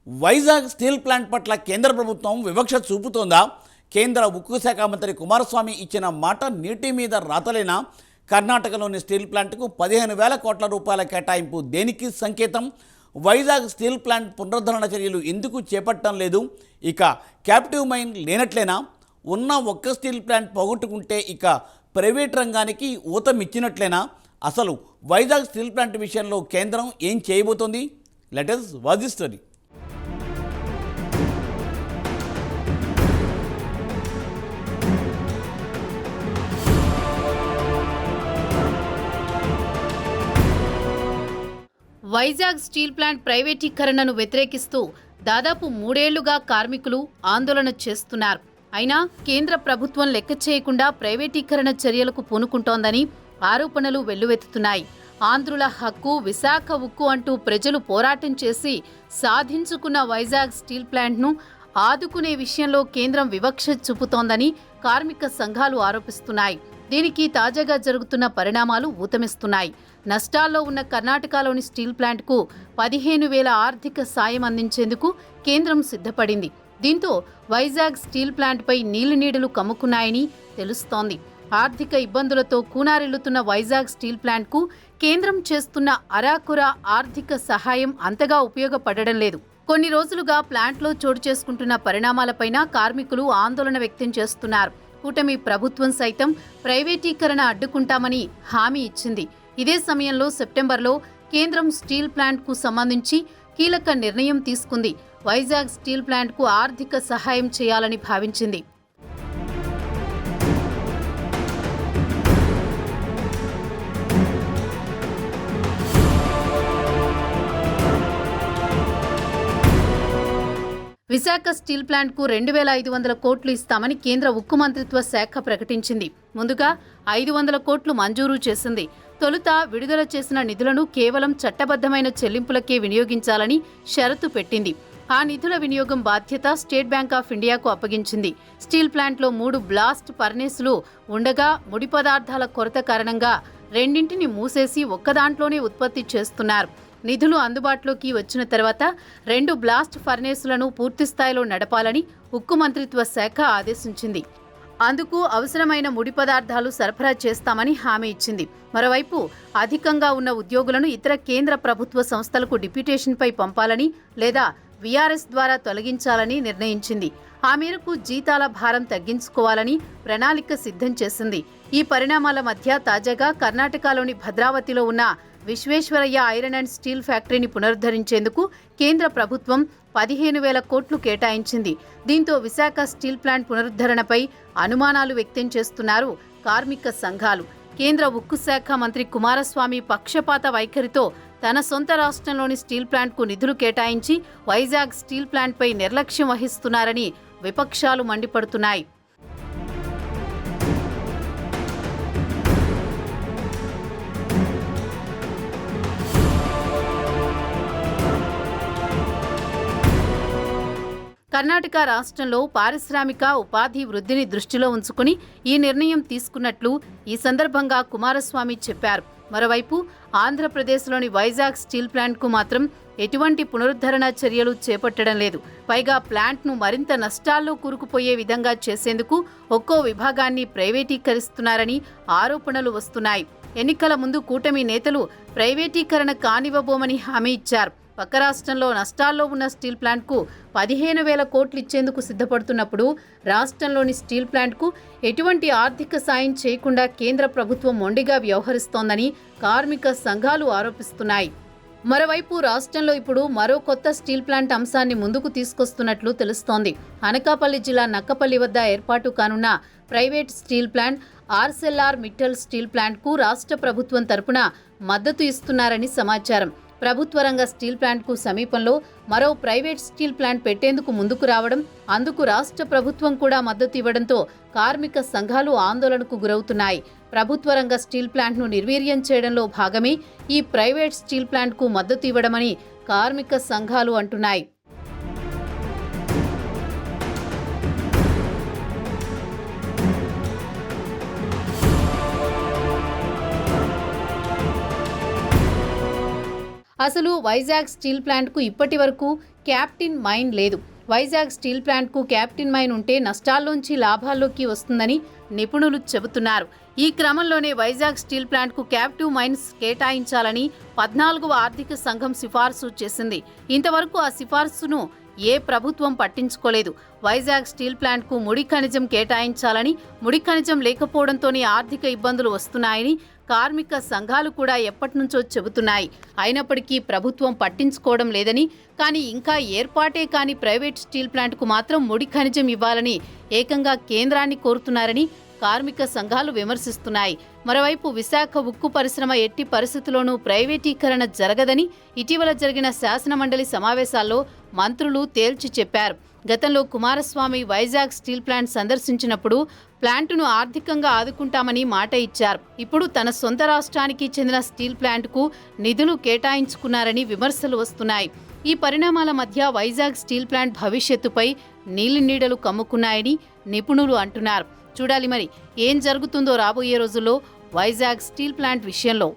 Vizag steel plant పట్ల కేంద్ర ప్రభుత్వం వివక్ష చూపుతోందా? కేంద్ర ఉక్కు శాఖ మంత్రి కుమారస్వామి ఇచ్చిన మాట నీటి మీద రాతలేనా? కర్ణాటకలోని స్టీల్ ప్లాంట్కు 15,000 కోట్ల రూపాయల కేటాయింపు దేనికి సంకేతం? వైజాగ్ స్టీల్ ప్లాంట్ పునరుద్ధరణ చర్యలు ఎందుకు చేపట్టడం లేదు? ఇక క్యాప్టివ్ మైన్ లేనట్లేనా? ఉన్న ఒక్క స్టీల్ ప్లాంట్ పోగొట్టుకుంటే ఇక ప్రైవేట్ రంగానికి ఊతమిచ్చినట్లేనా? అసలు వైజాగ్ స్టీల్ ప్లాంట్ విషయంలో కేంద్రం ఏం చేయబోతోంది? Let us watch this story. Vizag steel plant ప్రైవేటీకరణను వ్యతిరేకిస్తూ దాదాపు 3 ఏళ్లుగా కార్మికులు ఆందోళన చేస్తున్నారు. అయినా కేంద్ర ప్రభుత్వం లెక్క చేయకుండా ప్రైవేటీకరణ చర్యలకు పూనుకుంటోందని ఆరోపణలు వెల్లువెత్తుతున్నాయి. ఆంధ్రుల హక్కు, విశాఖ ఉక్కు అంటూ ప్రజలు పోరాటం చేసి సాధించుకున్న వైజాగ్ స్టీల్ ప్లాంట్ను ఆదుకునే విషయంలో కేంద్రం వివక్ష చూపుతోందని కార్మిక సంఘాలు ఆరోపిస్తున్నాయి. దీనికి తాజాగా జరుగుతున్న పరిణామాలు ఊతమిస్తున్నాయి. నష్టాల్లో ఉన్న కర్ణాటకలోని స్టీల్ ప్లాంట్కు 15,000 ఆర్థిక సాయం అందించేందుకు కేంద్రం సిద్ధపడింది. దీంతో వైజాగ్ స్టీల్ ప్లాంట్పై నీళ్లు కమ్ముకున్నాయని తెలుస్తోంది. ఆర్థిక ఇబ్బందులతో కూనారిల్లుతున్న వైజాగ్ స్టీల్ ప్లాంట్కు కేంద్రం చేస్తున్న అరాకొరా ఆర్థిక సహాయం అంతగా ఉపయోగపడడం లేదు. కొన్ని రోజులుగా ప్లాంట్లో చోటు చేసుకుంటున్న పరిణామాలపైన కార్మికులు ఆందోళన వ్యక్తం చేస్తున్నారు. కూటమి ప్రభుత్వం సైతం ప్రైవేటీకరణ అడ్డుకుంటామని హామీ ఇచ్చింది. ఇదే సమయంలో సెప్టెంబర్లో కేంద్రం స్టీల్ ప్లాంట్కు సంబంధించి కీలక నిర్ణయం తీసుకుంది. వైజాగ్ స్టీల్ ప్లాంట్కు ఆర్థిక సహాయం చేయాలని భావించింది. విశాఖ స్టీల్ ప్లాంట్కు 2,500 కోట్లు ఇస్తామని కేంద్ర ఉక్కు మంత్రిత్వ శాఖ ప్రకటించింది. ముందుగా 500 కోట్లు మంజూరు చేసింది. తొలుత విడుదల చేసిన నిధులను కేవలం చట్టబద్ధమైన చెల్లింపులకే వినియోగించాలని షరతు పెట్టింది. ఆ నిధుల వినియోగం బాధ్యత స్టేట్ బ్యాంక్ ఆఫ్ ఇండియాకు అప్పగించింది. స్టీల్ ప్లాంట్లో 3 బ్లాస్ట్ ఫర్నేసులు ఉండగా ముడి పదార్థాల కొరత కారణంగా 2ంటిని మూసేసి ఒక్కదాంట్లోనే ఉత్పత్తి చేస్తున్నారు. నిధులు అందుబాటులోకి వచ్చిన తర్వాత 2 బ్లాస్ట్ ఫర్నేసులను పూర్తిస్థాయిలో నడపాలని ఉక్కు మంత్రిత్వ శాఖ ఆదేశించింది. అందుకు అవసరమైన ముడి పదార్థాలు సరఫరా చేస్తామని హామీ ఇచ్చింది. మరోవైపు అధికంగా ఉన్న ఉద్యోగులను ఇతర కేంద్ర ప్రభుత్వ సంస్థలకు డిప్యూటేషన్పై పంపాలని లేదా వీఆర్ఎస్ ద్వారా తొలగించాలని నిర్ణయించింది. ఆ మేరకు జీతాల భారం తగ్గించుకోవాలని ప్రణాళిక సిద్ధం చేసింది. ఈ పరిణామాల మధ్య తాజాగా కర్ణాటకలోని భద్రావతిలో ఉన్న విశ్వేశ్వరయ్య ఐరన్ అండ్ స్టీల్ ఫ్యాక్టరీని పునరుద్ధరించేందుకు కేంద్ర ప్రభుత్వం 15,000 కోట్లు కేటాయించింది. దీంతో విశాఖ స్టీల్ ప్లాంట్ పునరుద్ధరణపై అనుమానాలు వ్యక్తం చేస్తున్నారు కార్మిక సంఘాలు. కేంద్ర ఉక్కు శాఖ మంత్రి కుమారస్వామి పక్షపాత వైఖరితో తన సొంత రాష్ట్రంలోని స్టీల్ ప్లాంట్కు నిధులు కేటాయించి వైజాగ్ స్టీల్ ప్లాంట్పై నిర్లక్ష్యం వహిస్తున్నారని విపక్షాలు మండిపడుతున్నాయి. కర్ణాటక రాష్ట్రంలో పారిశ్రామిక ఉపాధి వృద్ధిని దృష్టిలో ఉంచుకుని ఈ నిర్ణయం తీసుకున్నట్లు ఈ సందర్భంగా కుమారస్వామి చెప్పారు. మరోవైపు ఆంధ్రప్రదేశ్లోని వైజాగ్ స్టీల్ ప్లాంట్కు మాత్రం ఎటువంటి పునరుద్ధరణ చర్యలు చేపట్టడం లేదు. పైగా ప్లాంట్ను మరింత నష్టాల్లో కూరుకుపోయే విధంగా చేసేందుకు ఒక్కో విభాగాన్ని ప్రైవేటీకరిస్తున్నారని ఆరోపణలు వస్తున్నాయి. ఎన్నికల ముందు కూటమి నేతలు ప్రైవేటీకరణ కానివ్వబోమని హామీ ఇచ్చారు. పక్క రాష్ట్రంలో నష్టాల్లో ఉన్న స్టీల్ ప్లాంట్కు 15,000 కోట్లు ఇచ్చేందుకు సిద్ధపడుతున్నప్పుడు రాష్ట్రంలోని స్టీల్ ప్లాంట్కు ఎటువంటి ఆర్థిక సాయం చేయకుండా కేంద్ర ప్రభుత్వం మొండిగా వ్యవహరిస్తోందని కార్మిక సంఘాలు ఆరోపిస్తున్నాయి. మరోవైపు రాష్ట్రంలో ఇప్పుడు మరో కొత్త స్టీల్ ప్లాంట్ అంశాన్ని ముందుకు తీసుకొస్తున్నట్లు తెలుస్తోంది. అనకాపల్లి జిల్లా నక్కపల్లి వద్ద ఏర్పాటు కానున్న private steel plant Arcelor Mittal steel ప్లాంట్కు రాష్ట్ర ప్రభుత్వం తరపున మద్దతు ఇస్తున్నారని సమాచారం. ప్రభుత్వ రంగ స్టీల్ ప్లాంట్కు సమీపంలో మరో ప్రైవేట్ స్టీల్ ప్లాంట్ పెట్టేందుకు ముందుకు రావడం, అందుకు రాష్ట్ర ప్రభుత్వం కూడా మద్దతు ఇవ్వడంతో కార్మిక సంఘాలు ఆందోళనకు గురవుతున్నాయి. ప్రభుత్వ రంగ స్టీల్ ప్లాంట్ను నిర్వీర్యం చేయడంలో భాగమే ఈ ప్రైవేట్ స్టీల్ ప్లాంట్కు మద్దతు ఇవ్వడమని కార్మిక సంఘాలు అంటున్నాయి. అసలు వైజాగ్ స్టీల్ ప్లాంట్కు ఇప్పటి వరకు క్యాప్టిన్ మైన్ లేదు. వైజాగ్ స్టీల్ ప్లాంట్కు క్యాప్టిన్ మైన్ ఉంటే నష్టాల్లోంచి లాభాల్లోకి వస్తుందని నిపుణులు చెబుతున్నారు. ఈ క్రమంలోనే వైజాగ్ స్టీల్ ప్లాంట్కు క్యాప్టివ్ మైన్స్ కేటాయించాలని 14వ ఆర్థిక సంఘం సిఫార్సు చేసింది. ఇంతవరకు ఆ సిఫార్సును ఏ ప్రభుత్వం పట్టించుకోలేదు. వైజాగ్ స్టీల్ ప్లాంట్కు ముడి ఖనిజం కేటాయించాలని, ముడి ఖనిజం లేకపోవడంతోనే ఆర్థిక ఇబ్బందులు వస్తున్నాయని కార్మిక సంఘాలు కూడా ఎప్పటినుంచో చెబుతున్నాయి. అయినప్పటికీ ప్రభుత్వం పట్టించుకోవడం లేదని, కానీ ఇంకా ఏర్పాటే కాని ప్రైవేట్ స్టీల్ ప్లాంట్కు మాత్రం ముడి ఖనిజం ఇవ్వాలని ఏకంగా కేంద్రాన్ని కోరుతున్నారని కార్మిక సంఘాలు విమర్శిస్తున్నాయి. మరోవైపు విశాఖ ఉక్కు పరిశ్రమ ఎట్టి పరిస్థితుల్లోనూ ప్రైవేటీకరణ జరగదని ఇటీవల జరిగిన శాసనమండలి సమావేశాల్లో మంత్రులు తేల్చి చెప్పారు. గతంలో కుమారస్వామి వైజాగ్ స్టీల్ ప్లాంట్ సందర్శించినప్పుడు ప్లాంటును ఆర్థికంగా ఆదుకుంటామని మాట ఇచ్చారు. ఇప్పుడు తన సొంత రాష్ట్రానికి చెందిన స్టీల్ ప్లాంట్కు నిధులు కేటాయించుకున్నారని విమర్శలు వస్తున్నాయి. ఈ పరిణామాల మధ్య వైజాగ్ స్టీల్ ప్లాంట్ భవిష్యత్తుపై నీలినీడలు కమ్ముకున్నాయని నిపుణులు అంటున్నారు. చూడాలి మరి ఏం జరుగుతుందో రాబోయే రోజుల్లో వైజాగ్ స్టీల్ ప్లాంట్ విషయంలో.